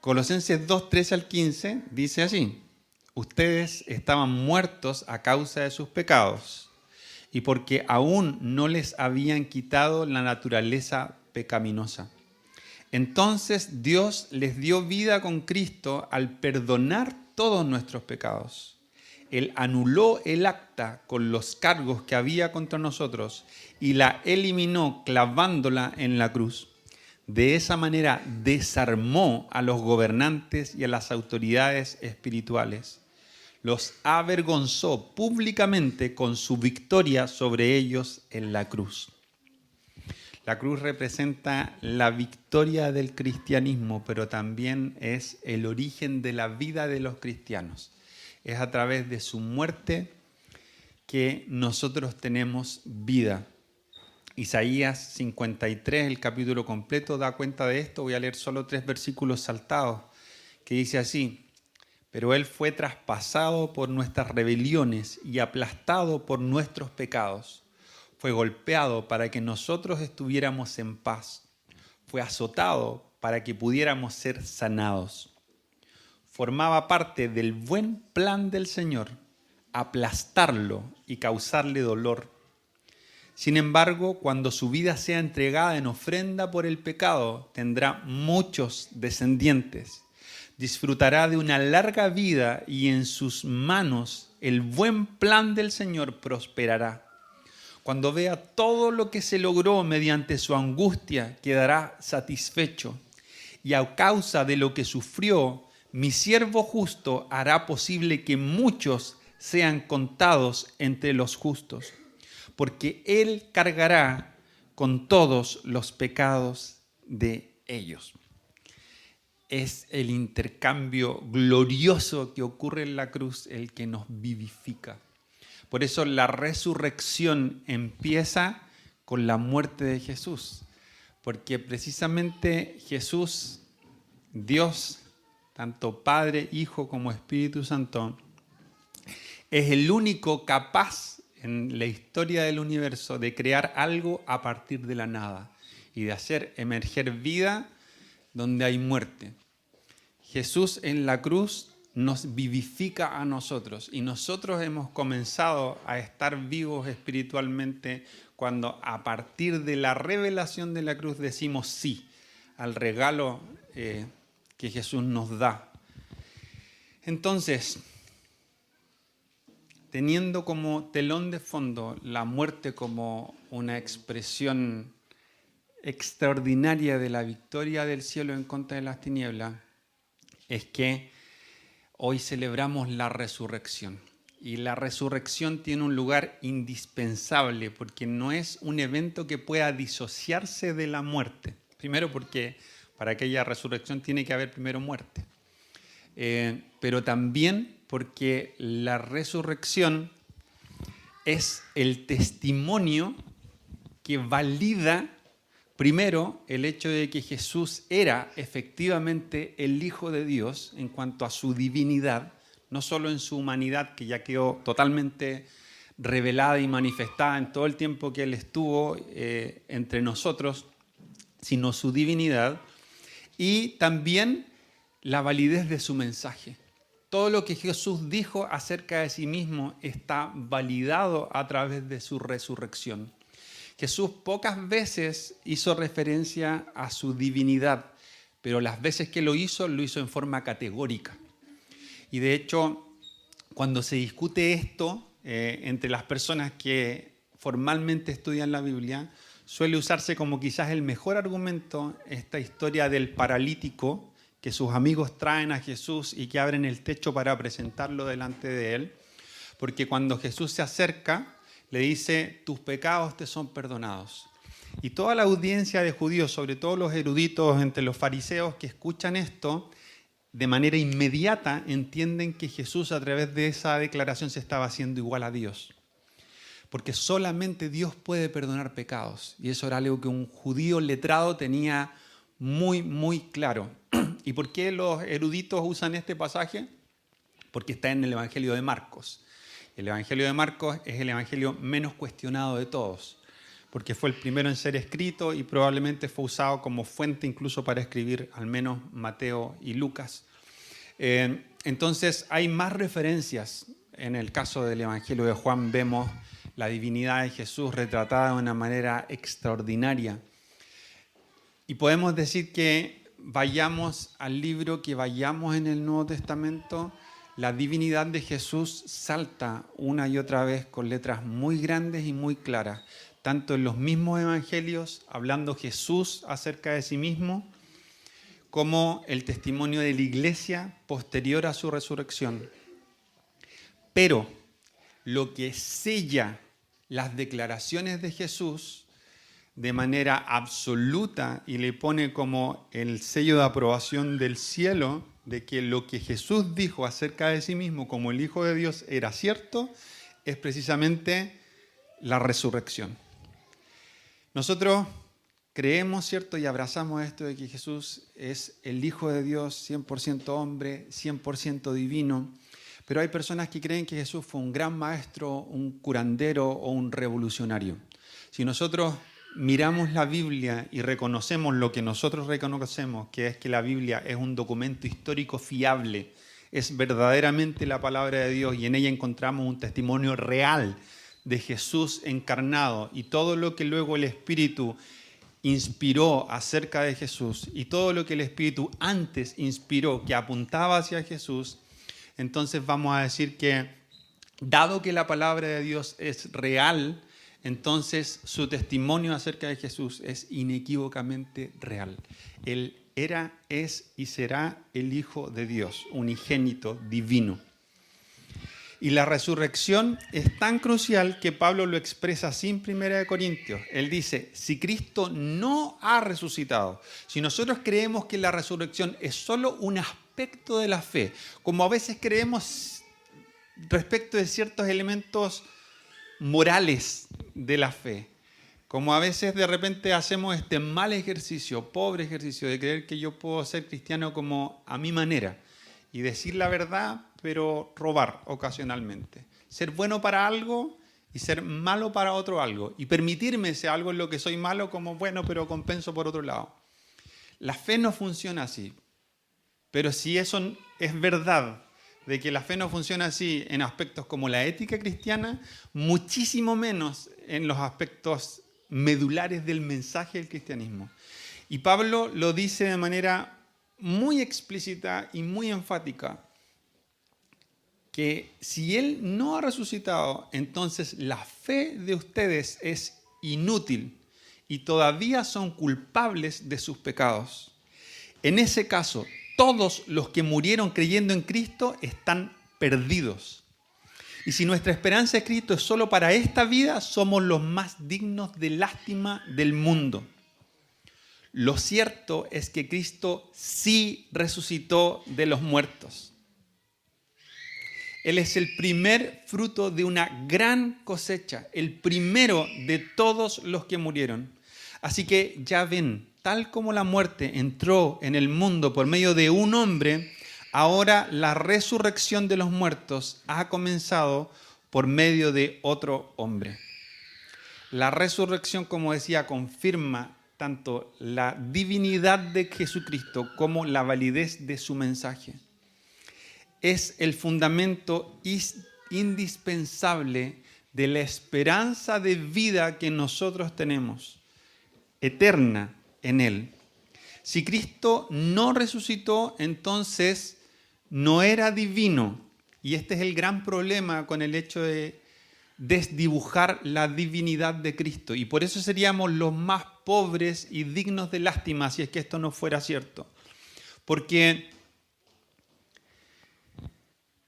Colosenses 2, 13 al 15 dice así: ustedes estaban muertos a causa de sus pecados y porque aún no les habían quitado la naturaleza pecaminosa. Entonces Dios les dio vida con Cristo al perdonar todos nuestros pecados. Él anuló el acta con los cargos que había contra nosotros y la eliminó clavándola en la cruz. De esa manera desarmó a los gobernantes y a las autoridades espirituales. Los avergonzó públicamente con su victoria sobre ellos en la cruz. La cruz representa la victoria del cristianismo, pero también es el origen de la vida de los cristianos. Es a través de su muerte que nosotros tenemos vida. Isaías 53, el capítulo completo, da cuenta de esto. Voy a leer solo 3 versículos saltados, que dice así: pero Él fue traspasado por nuestras rebeliones y aplastado por nuestros pecados. Fue golpeado para que nosotros estuviéramos en paz. Fue azotado para que pudiéramos ser sanados. Formaba parte del buen plan del Señor, aplastarlo y causarle dolor. Sin embargo, cuando su vida sea entregada en ofrenda por el pecado, tendrá muchos descendientes. Disfrutará de una larga vida y en sus manos el buen plan del Señor prosperará. Cuando vea todo lo que se logró mediante su angustia, quedará satisfecho. Y a causa de lo que sufrió, mi siervo justo hará posible que muchos sean contados entre los justos, porque Él cargará con todos los pecados de ellos. Es el intercambio glorioso que ocurre en la cruz el que nos vivifica. Por eso la resurrección empieza con la muerte de Jesús, porque precisamente Jesús, Dios, tanto Padre, Hijo como Espíritu Santo, es el único capaz en la historia del universo de crear algo a partir de la nada y de hacer emerger vida donde hay muerte. Jesús en la cruz nos vivifica a nosotros y nosotros hemos comenzado a estar vivos espiritualmente cuando a partir de la revelación de la cruz decimos sí al regalo que Jesús nos da. Entonces, teniendo como telón de fondo la muerte como una expresión extraordinaria de la victoria del cielo en contra de las tinieblas, es que hoy celebramos la resurrección. Y la resurrección tiene un lugar indispensable porque no es un evento que pueda disociarse de la muerte. Primero porque para aquella resurrección tiene que haber primero muerte. Pero también porque la resurrección es el testimonio que valida primero el hecho de que Jesús era efectivamente el Hijo de Dios en cuanto a su divinidad, no solo en su humanidad, que ya quedó totalmente revelada y manifestada en todo el tiempo que Él estuvo entre nosotros, sino su divinidad, y también la validez de su mensaje. Todo lo que Jesús dijo acerca de sí mismo está validado a través de su resurrección. Jesús pocas veces hizo referencia a su divinidad, pero las veces que lo hizo en forma categórica. Y de hecho, cuando se discute esto entre las personas que formalmente estudian la Biblia, suele usarse como quizás el mejor argumento esta historia del paralítico que sus amigos traen a Jesús y que abren el techo para presentarlo delante de él, porque cuando Jesús se acerca, le dice, tus pecados te son perdonados. Y toda la audiencia de judíos, sobre todo los eruditos entre los fariseos que escuchan esto, de manera inmediata entienden que Jesús a través de esa declaración se estaba haciendo igual a Dios. Porque solamente Dios puede perdonar pecados. Y eso era algo que un judío letrado tenía muy, muy claro. ¿Y por qué los eruditos usan este pasaje? Porque está en el Evangelio de Marcos. El Evangelio de Marcos es el evangelio menos cuestionado de todos, porque fue el primero en ser escrito y probablemente fue usado como fuente incluso para escribir al menos Mateo y Lucas. Entonces hay más referencias. En el caso del Evangelio de Juan vemos la divinidad de Jesús retratada de una manera extraordinaria. Y podemos decir que vayamos al libro, que vayamos en el Nuevo Testamento, la divinidad de Jesús salta una y otra vez con letras muy grandes y muy claras, tanto en los mismos evangelios, hablando Jesús acerca de sí mismo, como el testimonio de la iglesia posterior a su resurrección. Pero lo que sella las declaraciones de Jesús de manera absoluta y le pone como el sello de aprobación del cielo de que lo que Jesús dijo acerca de sí mismo como el Hijo de Dios era cierto, es precisamente la resurrección. Nosotros creemos, ¿cierto? Y abrazamos esto de que Jesús es el Hijo de Dios, 100% hombre, 100% divino. Pero hay personas que creen que Jesús fue un gran maestro, un curandero o un revolucionario. Si nosotros miramos la Biblia y reconocemos lo que nosotros reconocemos, que es que la Biblia es un documento histórico fiable, es verdaderamente la palabra de Dios y en ella encontramos un testimonio real de Jesús encarnado y todo lo que luego el Espíritu inspiró acerca de Jesús y todo lo que el Espíritu antes inspiró que apuntaba hacia Jesús, entonces vamos a decir que, dado que la palabra de Dios es real, entonces su testimonio acerca de Jesús es inequívocamente real. Él era, es y será el Hijo de Dios, unigénito, divino. Y la resurrección es tan crucial que Pablo lo expresa así en 1 Corintios. Él dice, si Cristo no ha resucitado, si nosotros creemos que la resurrección es solo un aspecto de la fe, como a veces creemos respecto de ciertos elementos morales de la fe, como a veces de repente hacemos este mal ejercicio, pobre ejercicio de creer que yo puedo ser cristiano como a mi manera y decir la verdad, pero robar ocasionalmente. Ser bueno para algo y ser malo para otro algo. Y permitirme ese algo en lo que soy malo como bueno, pero compenso por otro lado. La fe no funciona así. Pero si eso es verdad, de que la fe no funciona así en aspectos como la ética cristiana, muchísimo menos en los aspectos medulares del mensaje del cristianismo. Y Pablo lo dice de manera muy explícita y muy enfática, que si Él no ha resucitado, entonces la fe de ustedes es inútil y todavía son culpables de sus pecados. En ese caso, todos los que murieron creyendo en Cristo están perdidos. Y si nuestra esperanza en Cristo es solo para esta vida, somos los más dignos de lástima del mundo. Lo cierto es que Cristo sí resucitó de los muertos. Él es el primer fruto de una gran cosecha, el primero de todos los que murieron. Así que ya ven, tal como la muerte entró en el mundo por medio de un hombre, ahora la resurrección de los muertos ha comenzado por medio de otro hombre. La resurrección, como decía, confirma tanto la divinidad de Jesucristo como la validez de su mensaje. Es el fundamento indispensable de la esperanza de vida que nosotros tenemos, eterna en Él. Si Cristo no resucitó, entonces no era divino. Y este es el gran problema con el hecho de desdibujar la divinidad de Cristo. Y por eso seríamos los más pobres y dignos de lástima si es que esto no fuera cierto. Porque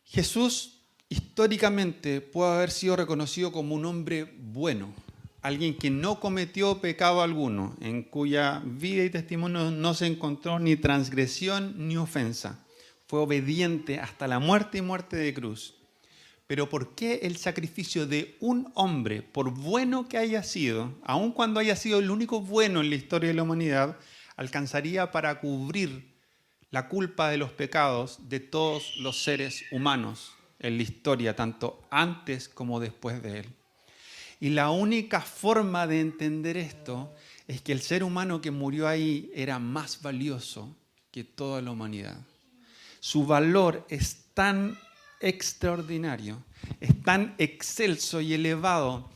Jesús históricamente puede haber sido reconocido como un hombre bueno, alguien que no cometió pecado alguno, en cuya vida y testimonio no se encontró ni transgresión ni ofensa. Fue obediente hasta la muerte y muerte de cruz. Pero ¿por qué el sacrificio de un hombre, por bueno que haya sido, aun cuando haya sido el único bueno en la historia de la humanidad, alcanzaría para cubrir la culpa de los pecados de todos los seres humanos en la historia, tanto antes como después de él? Y la única forma de entender esto es que el ser humano que murió ahí era más valioso que toda la humanidad. Su valor es tan extraordinario, es tan excelso y elevado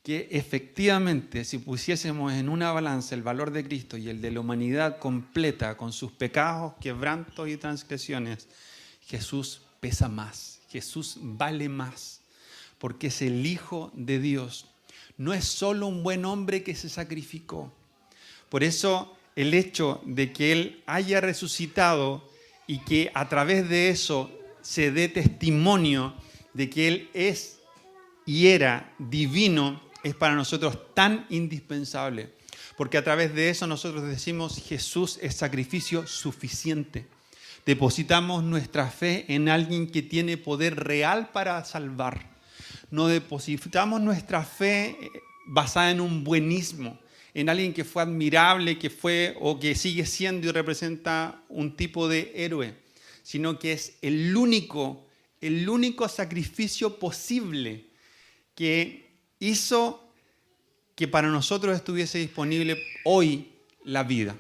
que efectivamente, si pusiésemos en una balanza el valor de Cristo y el de la humanidad completa, con sus pecados, quebrantos y transgresiones, Jesús pesa más, Jesús vale más, porque es el Hijo de Dios. No es solo un buen hombre que se sacrificó. Por eso el hecho de que Él haya resucitado y que a través de eso se dé testimonio de que Él es y era divino, es para nosotros tan indispensable, porque a través de eso nosotros decimos Jesús es sacrificio suficiente. Depositamos nuestra fe en alguien que tiene poder real para salvar. No depositamos nuestra fe basada en un buenismo, en alguien que fue admirable, que fue o que sigue siendo y representa un tipo de héroe, sino que es el único sacrificio posible que hizo que para nosotros estuviese disponible hoy la vida.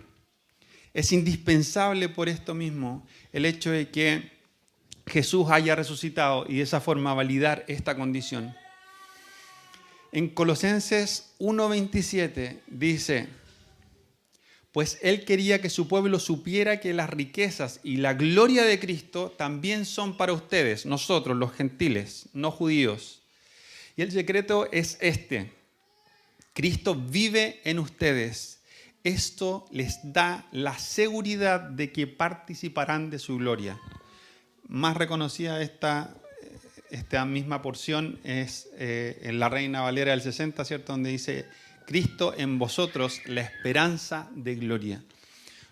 Es indispensable por esto mismo el hecho de que Jesús haya resucitado y de esa forma validar esta condición. En Colosenses 1:27 dice, pues Él quería que su pueblo supiera que las riquezas y la gloria de Cristo también son para ustedes, nosotros los gentiles, no judíos. Y el secreto es este: Cristo vive en ustedes. Esto les da la seguridad de que participarán de su gloria. Más reconocida esta misma porción es en la Reina Valera del 60, ¿cierto? Donde dice, Cristo en vosotros, la esperanza de gloria.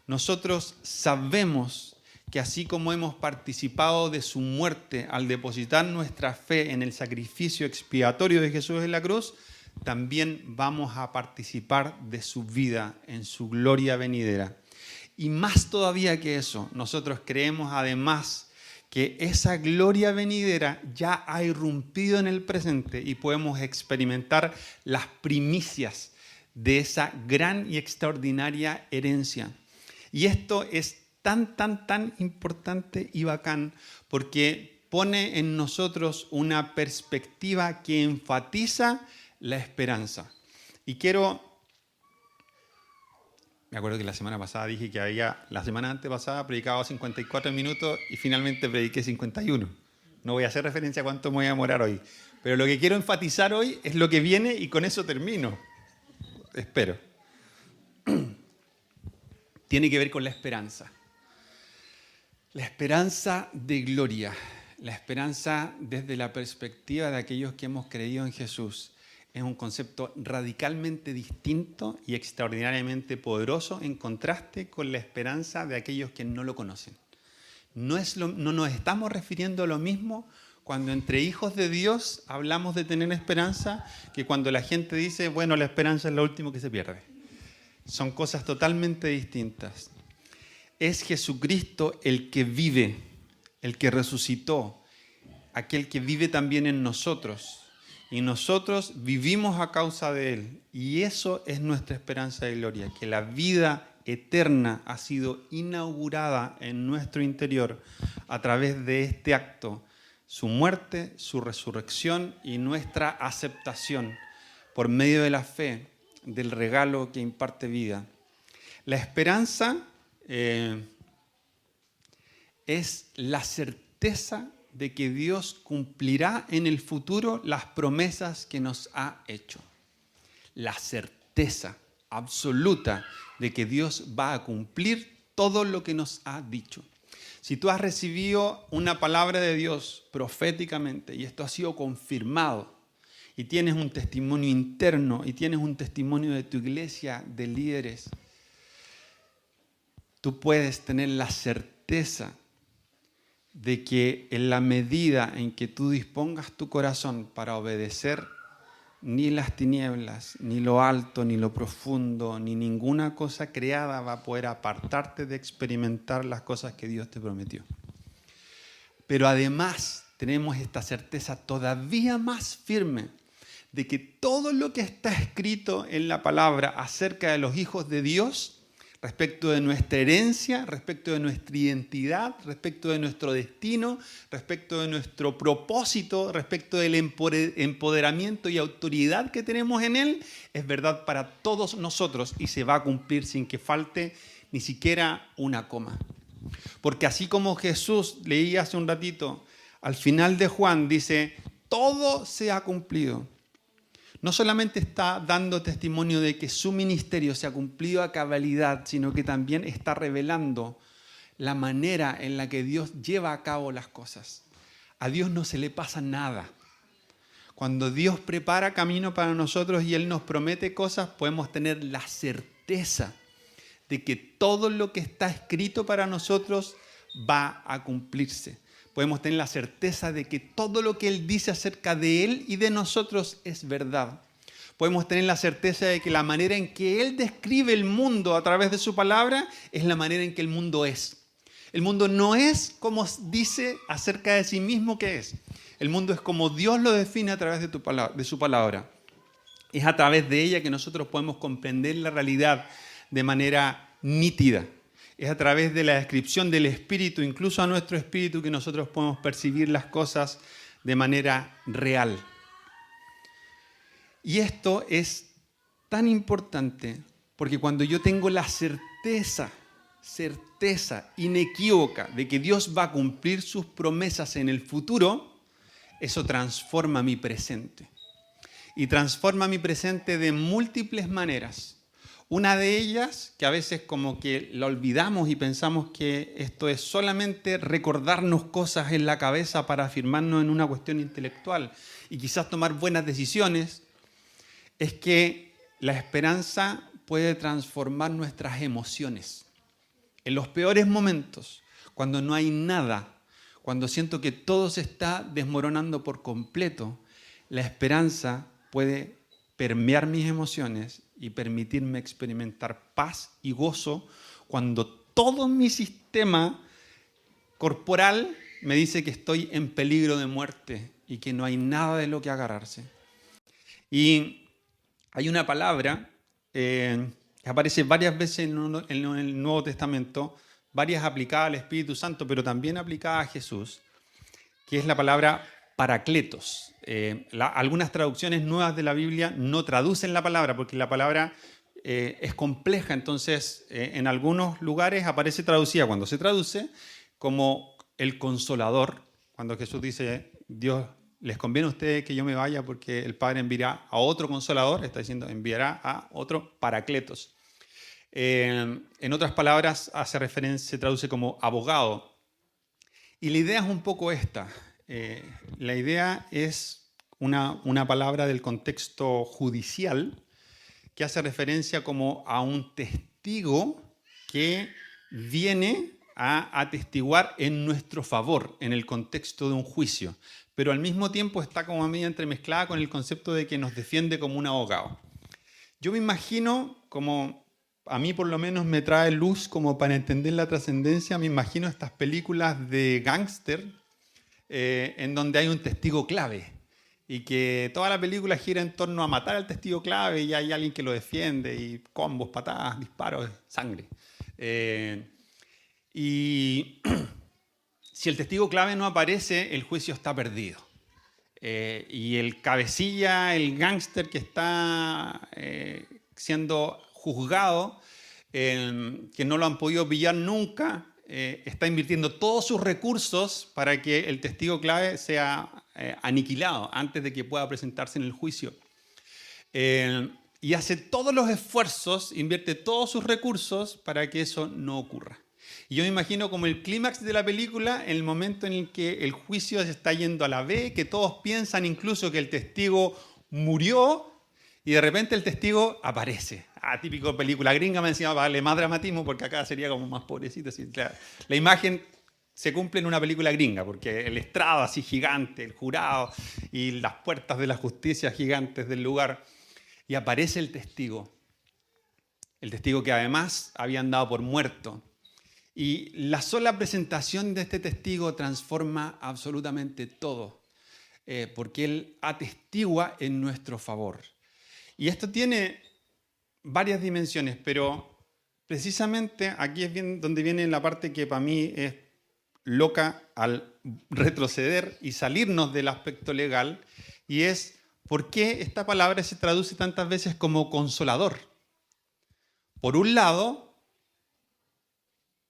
Nosotros sabemos que así como hemos participado de su muerte al depositar nuestra fe en el sacrificio expiatorio de Jesús en la cruz, también vamos a participar de su vida en su gloria venidera. Y más todavía que eso, nosotros creemos además que esa gloria venidera ya ha irrumpido en el presente y podemos experimentar las primicias de esa gran y extraordinaria herencia. Y esto es tan importante y bacán porque pone en nosotros una perspectiva que enfatiza la esperanza. Y me acuerdo que la semana pasada dije que la semana antepasada predicaba 54 minutos y finalmente prediqué 51. No voy a hacer referencia a cuánto me voy a demorar hoy. Pero lo que quiero enfatizar hoy es lo que viene y con eso termino. Espero. Tiene que ver con la esperanza. La esperanza de gloria. La esperanza desde la perspectiva de aquellos que hemos creído en Jesús. Es un concepto radicalmente distinto y extraordinariamente poderoso en contraste con la esperanza de aquellos que no lo conocen. No nos estamos refiriendo a lo mismo cuando entre hijos de Dios hablamos de tener esperanza que cuando la gente dice, bueno, la esperanza es lo último que se pierde. Son cosas totalmente distintas. Es Jesucristo el que vive, el que resucitó, aquel que vive también en nosotros. Y nosotros vivimos a causa de Él. Y eso es nuestra esperanza de gloria, que la vida eterna ha sido inaugurada en nuestro interior a través de este acto, su muerte, su resurrección y nuestra aceptación por medio de la fe del regalo que imparte vida. La esperanza es la certeza de que Dios cumplirá en el futuro las promesas que nos ha hecho. La certeza absoluta de que Dios va a cumplir todo lo que nos ha dicho. Si tú has recibido una palabra de Dios proféticamente y esto ha sido confirmado y tienes un testimonio interno y tienes un testimonio de tu iglesia, de líderes, tú puedes tener la certeza de que en la medida en que tú dispongas tu corazón para obedecer, ni las tinieblas, ni lo alto, ni lo profundo, ni ninguna cosa creada va a poder apartarte de experimentar las cosas que Dios te prometió. Pero además tenemos esta certeza todavía más firme de que todo lo que está escrito en la palabra acerca de los hijos de Dios, respecto de nuestra herencia, respecto de nuestra identidad, respecto de nuestro destino, respecto de nuestro propósito, respecto del empoderamiento y autoridad que tenemos en Él, es verdad para todos nosotros y se va a cumplir sin que falte ni siquiera una coma. Porque así como Jesús, leí hace un ratito, al final de Juan dice, todo se ha cumplido. No solamente está dando testimonio de que su ministerio se ha cumplido a cabalidad, sino que también está revelando la manera en la que Dios lleva a cabo las cosas. A Dios no se le pasa nada. Cuando Dios prepara camino para nosotros y Él nos promete cosas, podemos tener la certeza de que todo lo que está escrito para nosotros va a cumplirse. Podemos tener la certeza de que todo lo que Él dice acerca de Él y de nosotros es verdad. Podemos tener la certeza de que la manera en que Él describe el mundo a través de su palabra es la manera en que el mundo es. El mundo no es como dice acerca de sí mismo que es. El mundo es como Dios lo define a través de su palabra. Es a través de ella que nosotros podemos comprender la realidad de manera nítida. Es a través de la descripción del espíritu, incluso a nuestro espíritu, que nosotros podemos percibir las cosas de manera real. Y esto es tan importante porque cuando yo tengo la certeza inequívoca de que Dios va a cumplir sus promesas en el futuro, eso transforma mi presente. Y transforma mi presente de múltiples maneras. Una de ellas, que a veces como que la olvidamos y pensamos que esto es solamente recordarnos cosas en la cabeza para afirmarnos en una cuestión intelectual y quizás tomar buenas decisiones, es que la esperanza puede transformar nuestras emociones. En los peores momentos, cuando no hay nada, cuando siento que todo se está desmoronando por completo, la esperanza puede permear mis emociones y permitirme experimentar paz y gozo cuando todo mi sistema corporal me dice que estoy en peligro de muerte y que no hay nada de lo que agarrarse. Y hay una palabra que aparece varias veces en el Nuevo Testamento, varias aplicadas al Espíritu Santo, pero también aplicada a Jesús, que es la palabra paracletos. Algunas traducciones nuevas de la Biblia no traducen la palabra porque la palabra es compleja, entonces en algunos lugares aparece traducida cuando se traduce como el consolador, cuando Jesús dice, Dios, les conviene a ustedes que yo me vaya porque el Padre enviará a otro consolador, está diciendo, enviará a otro paracletos. En otras palabras se traduce como abogado. Y la idea es un poco esta. La idea es una palabra del contexto judicial que hace referencia como a un testigo que viene a atestiguar en nuestro favor en el contexto de un juicio, pero al mismo tiempo está como a media entremezclada con el concepto de que nos defiende como un abogado. Yo me imagino, como a mí por lo menos me trae luz como para entender la trascendencia, me imagino estas películas de gángster en donde hay un testigo clave y que toda la película gira en torno a matar al testigo clave y hay alguien que lo defiende y combos, patadas, disparos, sangre. Y si el testigo clave no aparece, el juicio está perdido. Y el cabecilla, el gángster que está siendo juzgado, que no lo han podido pillar nunca, está invirtiendo todos sus recursos para que el testigo clave sea aniquilado antes de que pueda presentarse en el juicio. Y hace todos los esfuerzos, invierte todos sus recursos para que eso no ocurra. Y yo me imagino como el clímax de la película, en el momento en el que el juicio se está yendo a la B, que todos piensan incluso que el testigo murió y de repente el testigo aparece. Típico película gringa, me decía, para darle más dramatismo porque acá sería como más pobrecito. Así, la imagen se cumple en una película gringa porque el estrado así gigante, el jurado y las puertas de la justicia gigantes del lugar. Y aparece el testigo que además habían dado por muerto. Y la sola presentación de este testigo transforma absolutamente todo. porque Él atestigua en nuestro favor. Y esto tiene varias dimensiones, pero precisamente aquí es donde viene la parte que para mí es loca al retroceder y salirnos del aspecto legal, y es por qué esta palabra se traduce tantas veces como consolador. Por un lado,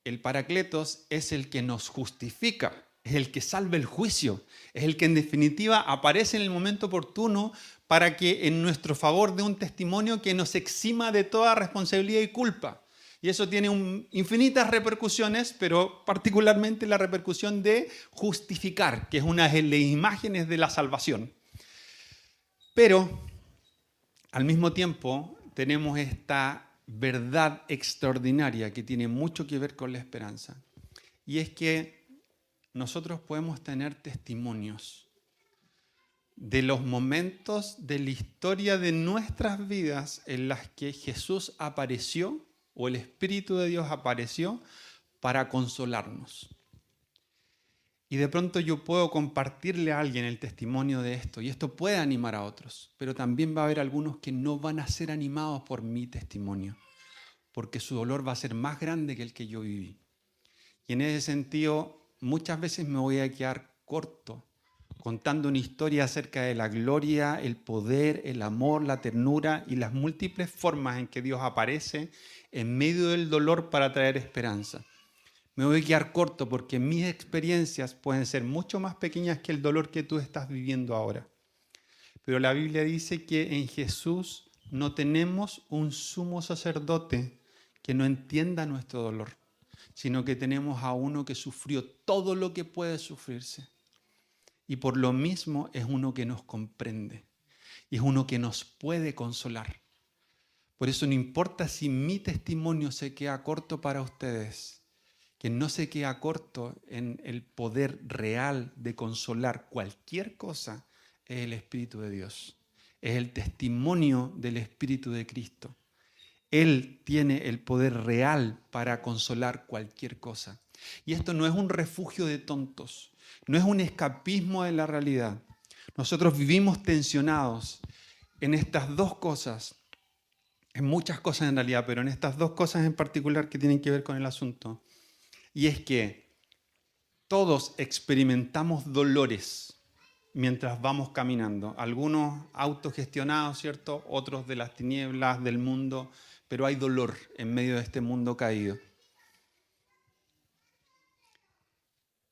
el Paracletos es el que nos justifica, es el que salva el juicio, es el que en definitiva aparece en el momento oportuno para que en nuestro favor dé un testimonio que nos exima de toda responsabilidad y culpa. Y eso tiene infinitas repercusiones, pero particularmente la repercusión de justificar, que es una de las imágenes de la salvación. Pero al mismo tiempo tenemos esta verdad extraordinaria que tiene mucho que ver con la esperanza. Y es que nosotros podemos tener testimonios de los momentos de la historia de nuestras vidas en las que Jesús apareció o el Espíritu de Dios apareció para consolarnos. Y de pronto yo puedo compartirle a alguien el testimonio de esto, y esto puede animar a otros, pero también va a haber algunos que no van a ser animados por mi testimonio, porque su dolor va a ser más grande que el que yo viví. Y en ese sentido, muchas veces me voy a quedar corto contando una historia acerca de la gloria, el poder, el amor, la ternura y las múltiples formas en que Dios aparece en medio del dolor para traer esperanza. Me voy a quedar corto porque mis experiencias pueden ser mucho más pequeñas que el dolor que tú estás viviendo ahora. Pero la Biblia dice que en Jesús no tenemos un sumo sacerdote que no entienda nuestro dolor, sino que tenemos a uno que sufrió todo lo que puede sufrirse. Y por lo mismo es uno que nos comprende y es uno que nos puede consolar. Por eso no importa si mi testimonio se queda corto para ustedes, que no se queda corto en el poder real de consolar cualquier cosa, es el Espíritu de Dios. Es el testimonio del Espíritu de Cristo. Él tiene el poder real para consolar cualquier cosa. Y esto no es un refugio de tontos, no es un escapismo de la realidad. Nosotros vivimos tensionados en estas dos cosas, en muchas cosas en realidad, pero en estas dos cosas en particular que tienen que ver con el asunto. Y es que todos experimentamos dolores mientras vamos caminando. Algunos autogestionados, ¿cierto? Otros de las tinieblas del mundo, pero hay dolor en medio de este mundo caído.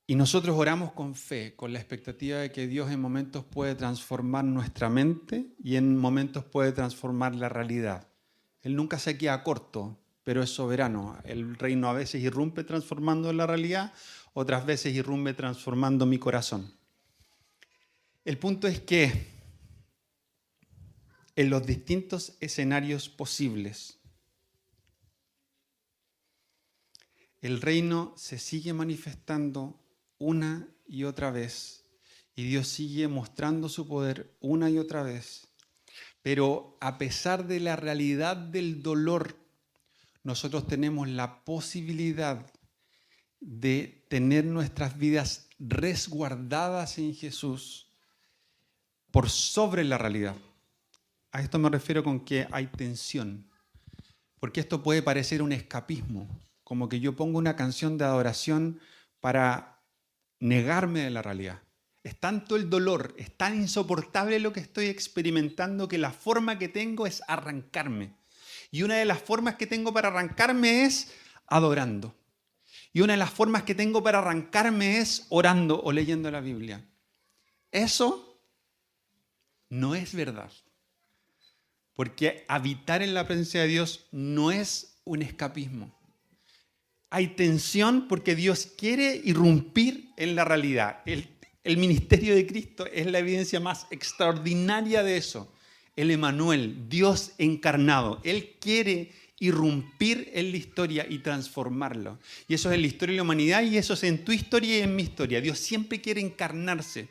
Y nosotros oramos con fe, con la expectativa de que Dios en momentos puede transformar nuestra mente y en momentos puede transformar la realidad. Él nunca se queda corto, pero es soberano. El reino a veces irrumpe transformando la realidad, otras veces irrumpe transformando mi corazón. El punto es que en los distintos escenarios posibles, el reino se sigue manifestando una y otra vez, y Dios sigue mostrando su poder una y otra vez. Pero a pesar de la realidad del dolor, nosotros tenemos la posibilidad de tener nuestras vidas resguardadas en Jesús por sobre la realidad. A esto me refiero con que hay tensión, porque esto puede parecer un escapismo, como que yo pongo una canción de adoración para negarme de la realidad. Es tanto el dolor, es tan insoportable lo que estoy experimentando que la forma que tengo es arrancarme. Y una de las formas que tengo para arrancarme es adorando. Y una de las formas que tengo para arrancarme es orando o leyendo la Biblia. Eso no es verdad. Porque habitar en la presencia de Dios no es un escapismo. Hay tensión porque Dios quiere irrumpir en la realidad. El ministerio de Cristo es la evidencia más extraordinaria de eso. El Emmanuel, Dios encarnado. Él quiere irrumpir en la historia y transformarlo. Y eso es en la historia de la humanidad y eso es en tu historia y en mi historia. Dios siempre quiere encarnarse.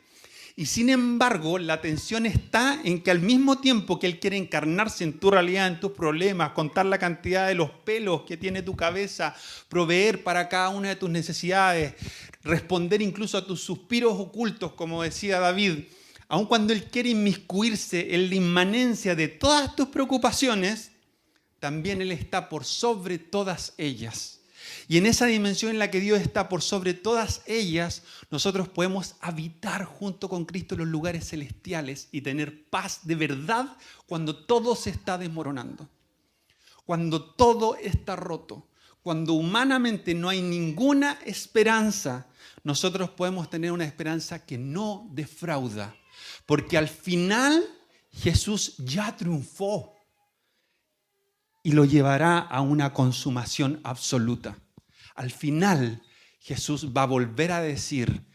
Y sin embargo, la tensión está en que al mismo tiempo que Él quiere encarnarse en tu realidad, en tus problemas, contar la cantidad de los pelos que tiene tu cabeza, proveer para cada una de tus necesidades, responder incluso a tus suspiros ocultos, como decía David, aun cuando Él quiere inmiscuirse en la inmanencia de todas tus preocupaciones, también Él está por sobre todas ellas. Y en esa dimensión en la que Dios está por sobre todas ellas, nosotros podemos habitar junto con Cristo en los lugares celestiales y tener paz de verdad cuando todo se está desmoronando. Cuando todo está roto. Cuando humanamente no hay ninguna esperanza, nosotros podemos tener una esperanza que no defrauda. Porque al final Jesús ya triunfó y lo llevará a una consumación absoluta. Al final Jesús va a volver a decir,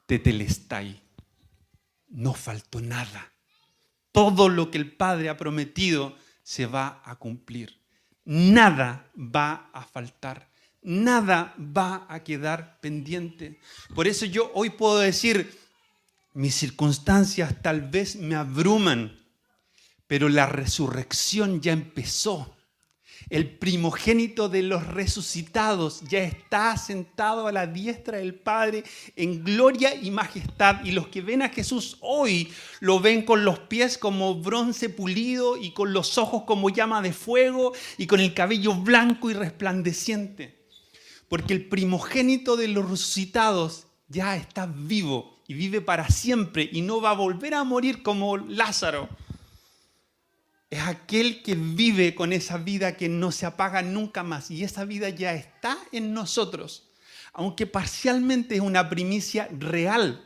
tetelestai, no faltó nada. Todo lo que el Padre ha prometido se va a cumplir. Nada va a faltar. Nada va a quedar pendiente. Por eso yo hoy puedo decir, mis circunstancias tal vez me abruman, pero la resurrección ya empezó. El primogénito de los resucitados ya está sentado a la diestra del Padre en gloria y majestad. Y los que ven a Jesús hoy lo ven con los pies como bronce pulido y con los ojos como llama de fuego y con el cabello blanco y resplandeciente. Porque el primogénito de los resucitados ya está vivo y vive para siempre y no va a volver a morir como Lázaro. Es aquel que vive con esa vida que no se apaga nunca más. Y esa vida ya está en nosotros. Aunque parcialmente es una primicia real.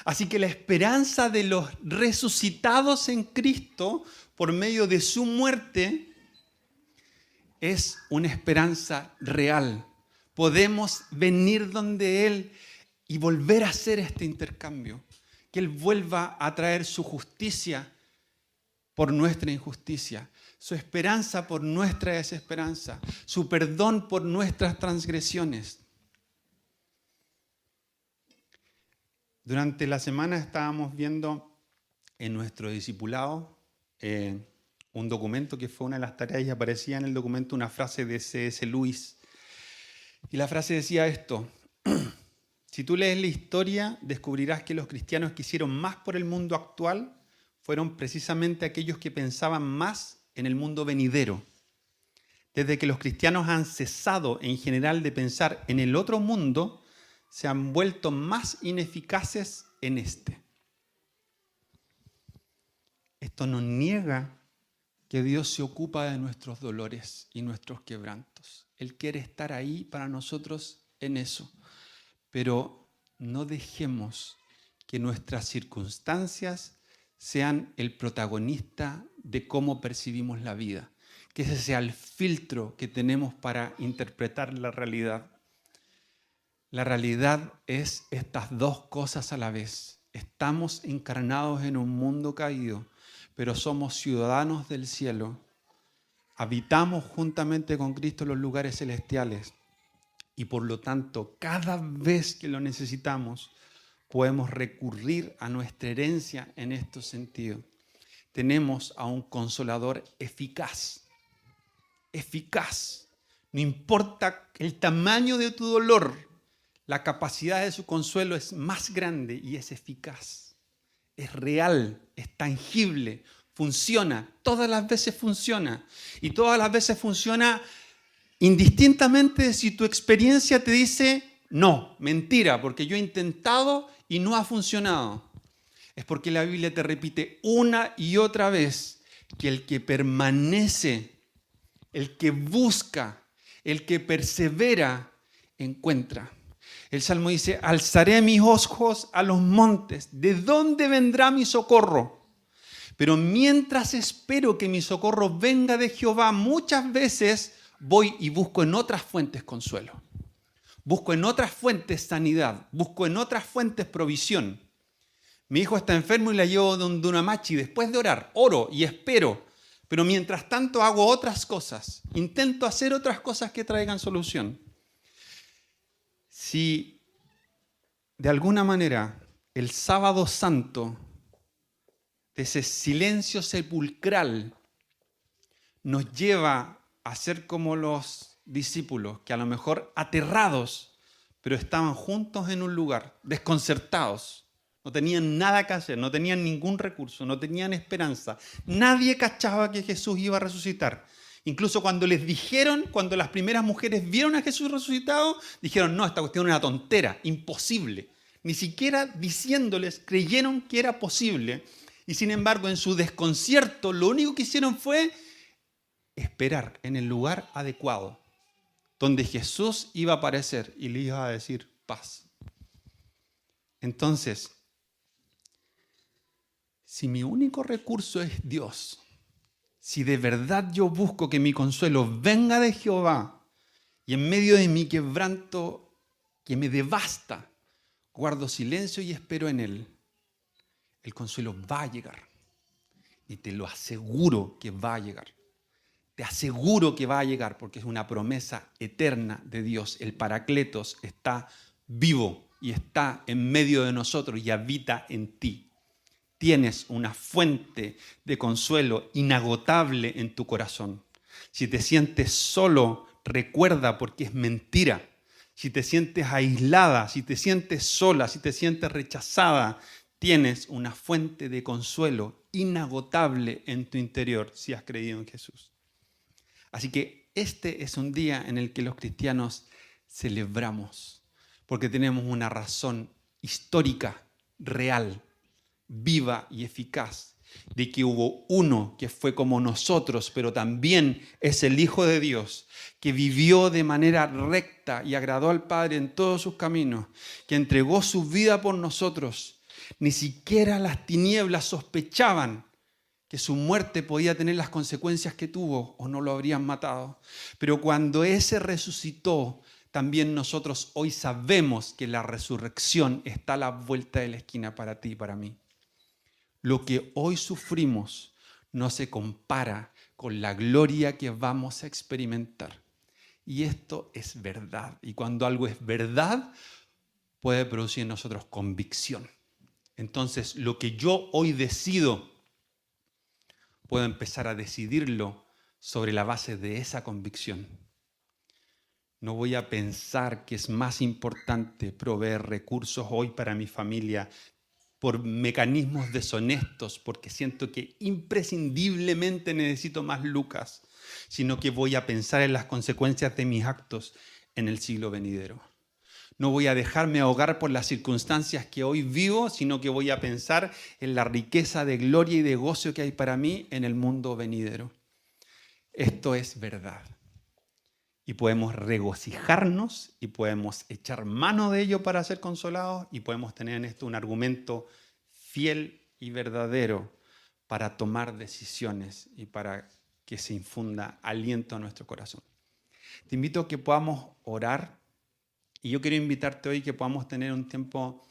Así que la esperanza de los resucitados en Cristo por medio de su muerte es una esperanza real. Podemos venir donde Él y volver a hacer este intercambio. Que Él vuelva a traer su justicia por nuestra injusticia, su esperanza por nuestra desesperanza, su perdón por nuestras transgresiones. Durante la semana estábamos viendo en nuestro discipulado un documento que fue una de las tareas y aparecía en el documento una frase de C.S. Lewis. Y la frase decía esto: si tú lees la historia, descubrirás que los cristianos que hicieron más por el mundo actual fueron precisamente aquellos que pensaban más en el mundo venidero. Desde que los cristianos han cesado en general de pensar en el otro mundo, se han vuelto más ineficaces en este. Esto nos niega que Dios se ocupa de nuestros dolores y nuestros quebrantos. Él quiere estar ahí para nosotros en eso. Pero no dejemos que nuestras circunstancias sean el protagonista de cómo percibimos la vida. Que ese sea el filtro que tenemos para interpretar la realidad. La realidad es estas dos cosas a la vez. Estamos encarnados en un mundo caído, pero somos ciudadanos del cielo. Habitamos juntamente con Cristo en los lugares celestiales. Y por lo tanto, cada vez que lo necesitamos, podemos recurrir a nuestra herencia en estos sentidos. Tenemos a un consolador eficaz. Eficaz. No importa el tamaño de tu dolor, la capacidad de su consuelo es más grande y es eficaz. Es real, es tangible, funciona. Todas las veces funciona. Y todas las veces funciona indistintamente de si tu experiencia te dice no, mentira, porque yo he intentado y no ha funcionado. Es porque la Biblia te repite una y otra vez que el que permanece, el que busca, el que persevera, encuentra. El Salmo dice, alzaré mis ojos a los montes, ¿de dónde vendrá mi socorro? Pero mientras espero que mi socorro venga de Jehová, muchas veces voy y busco en otras fuentes consuelo. Busco en otras fuentes sanidad, busco en otras fuentes provisión. Mi hijo está enfermo y la llevo donde una machi. Después de orar, oro y espero. Pero mientras tanto hago otras cosas. Intento hacer otras cosas que traigan solución. Si de alguna manera el sábado santo, de ese silencio sepulcral, nos lleva a ser como los discípulos, que a lo mejor aterrados, pero estaban juntos en un lugar, desconcertados. No tenían nada que hacer, no tenían ningún recurso, no tenían esperanza. Nadie cachaba que Jesús iba a resucitar. Incluso cuando les dijeron, cuando las primeras mujeres vieron a Jesús resucitado, dijeron, no, esta cuestión es una tontera, imposible. Ni siquiera diciéndoles creyeron que era posible. Y sin embargo, en su desconcierto, lo único que hicieron fue esperar en el lugar adecuado, donde Jesús iba a aparecer y le iba a decir paz. Entonces, si mi único recurso es Dios, si de verdad yo busco que mi consuelo venga de Jehová y en medio de mi quebranto que me devasta, guardo silencio y espero en Él, el consuelo va a llegar. Y te lo aseguro que va a llegar. Te aseguro que va a llegar porque es una promesa eterna de Dios. El Paracletos está vivo y está en medio de nosotros y habita en ti. Tienes una fuente de consuelo inagotable en tu corazón. Si te sientes solo, recuerda porque es mentira. Si te sientes aislada, si te sientes sola, si te sientes rechazada, tienes una fuente de consuelo inagotable en tu interior si has creído en Jesús. Así que este es un día en el que los cristianos celebramos, porque tenemos una razón histórica, real, viva y eficaz, de que hubo uno que fue como nosotros, pero también es el Hijo de Dios, que vivió de manera recta y agradó al Padre en todos sus caminos, que entregó su vida por nosotros. Ni siquiera las tinieblas sospechaban que su muerte podía tener las consecuencias que tuvo o no lo habrían matado. Pero cuando ese resucitó, también nosotros hoy sabemos que la resurrección está a la vuelta de la esquina para ti y para mí. Lo que hoy sufrimos no se compara con la gloria que vamos a experimentar. Y esto es verdad. Y cuando algo es verdad, puede producir en nosotros convicción. Entonces, lo que yo hoy decido, puedo empezar a decidirlo sobre la base de esa convicción. No voy a pensar que es más importante proveer recursos hoy para mi familia por mecanismos deshonestos, porque siento que imprescindiblemente necesito más lucas, sino que voy a pensar en las consecuencias de mis actos en el siglo venidero. No voy a dejarme ahogar por las circunstancias que hoy vivo, sino que voy a pensar en la riqueza de gloria y de gozo que hay para mí en el mundo venidero. Esto es verdad. Y podemos regocijarnos y podemos echar mano de ello para ser consolados y podemos tener en esto un argumento fiel y verdadero para tomar decisiones y para que se infunda aliento a nuestro corazón. Te invito a que podamos orar y yo quiero invitarte hoy que podamos tener un tiempo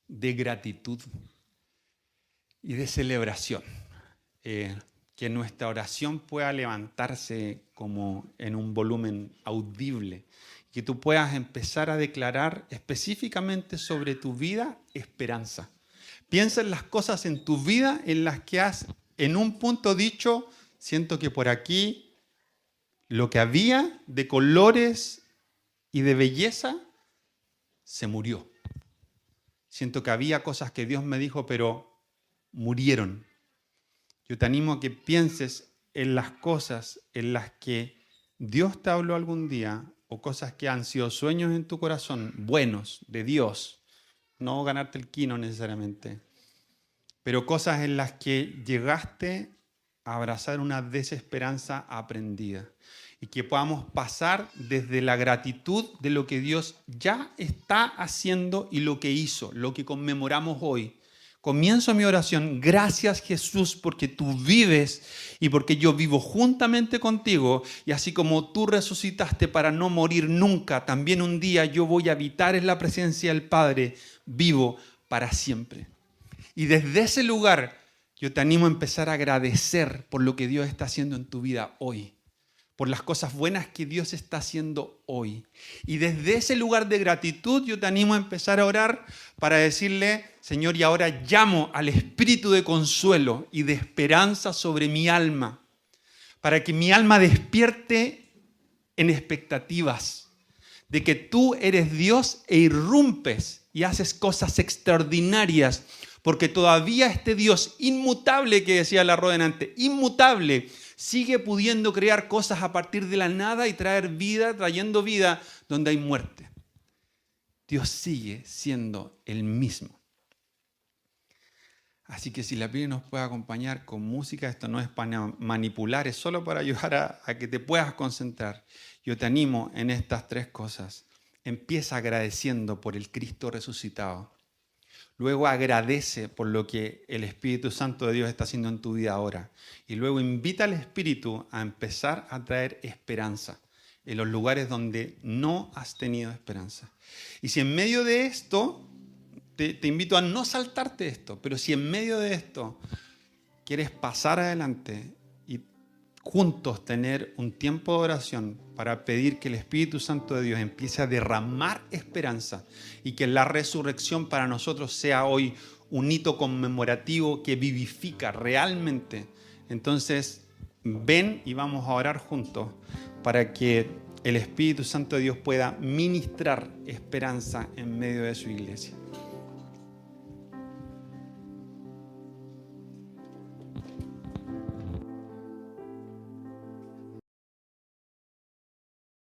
de gratitud y de celebración. Que nuestra oración pueda levantarse como en un volumen audible, que tú puedas empezar a declarar específicamente sobre tu vida esperanza. Piensa en las cosas en tu vida en las que has en un punto dicho, siento que por aquí lo que había de colores y de belleza se murió. Siento que había cosas que Dios me dijo, pero murieron. Yo te animo a que pienses en las cosas en las que Dios te habló algún día o cosas que han sido sueños en tu corazón, buenos, de Dios. No ganarte el quino necesariamente, pero cosas en las que llegaste a abrazar una desesperanza aprendida. Y que podamos pasar desde la gratitud de lo que Dios ya está haciendo y lo que hizo, lo que conmemoramos hoy. Comienzo mi oración, gracias Jesús porque tú vives y porque yo vivo juntamente contigo y así como tú resucitaste para no morir nunca, también un día yo voy a habitar en la presencia del Padre vivo para siempre. Y desde ese lugar yo te animo a empezar a agradecer por lo que Dios está haciendo en tu vida hoy, por las cosas buenas que Dios está haciendo hoy. Y desde ese lugar de gratitud yo te animo a empezar a orar para decirle, Señor, y ahora llamo al espíritu de consuelo y de esperanza sobre mi alma, para que mi alma despierte en expectativas de que tú eres Dios e irrumpes y haces cosas extraordinarias, porque todavía este Dios inmutable que decía la Rodenante, inmutable, sigue pudiendo crear cosas a partir de la nada y traer vida, trayendo vida donde hay muerte. Dios sigue siendo el mismo. Así que si la Biblia nos puede acompañar con música, esto no es para manipular, es solo para ayudar a que te puedas concentrar. Yo te animo en estas tres cosas. Empieza agradeciendo por el Cristo resucitado. Luego agradece por lo que el Espíritu Santo de Dios está haciendo en tu vida ahora. Y luego invita al Espíritu a empezar a traer esperanza en los lugares donde no has tenido esperanza. Y si en medio de esto, te invito a no saltarte esto, pero si en medio de esto quieres pasar adelante y juntos tener un tiempo de oración para pedir que el Espíritu Santo de Dios empiece a derramar esperanza y que la resurrección para nosotros sea hoy un hito conmemorativo que vivifica realmente, entonces ven y vamos a orar juntos para que el Espíritu Santo de Dios pueda ministrar esperanza en medio de su iglesia.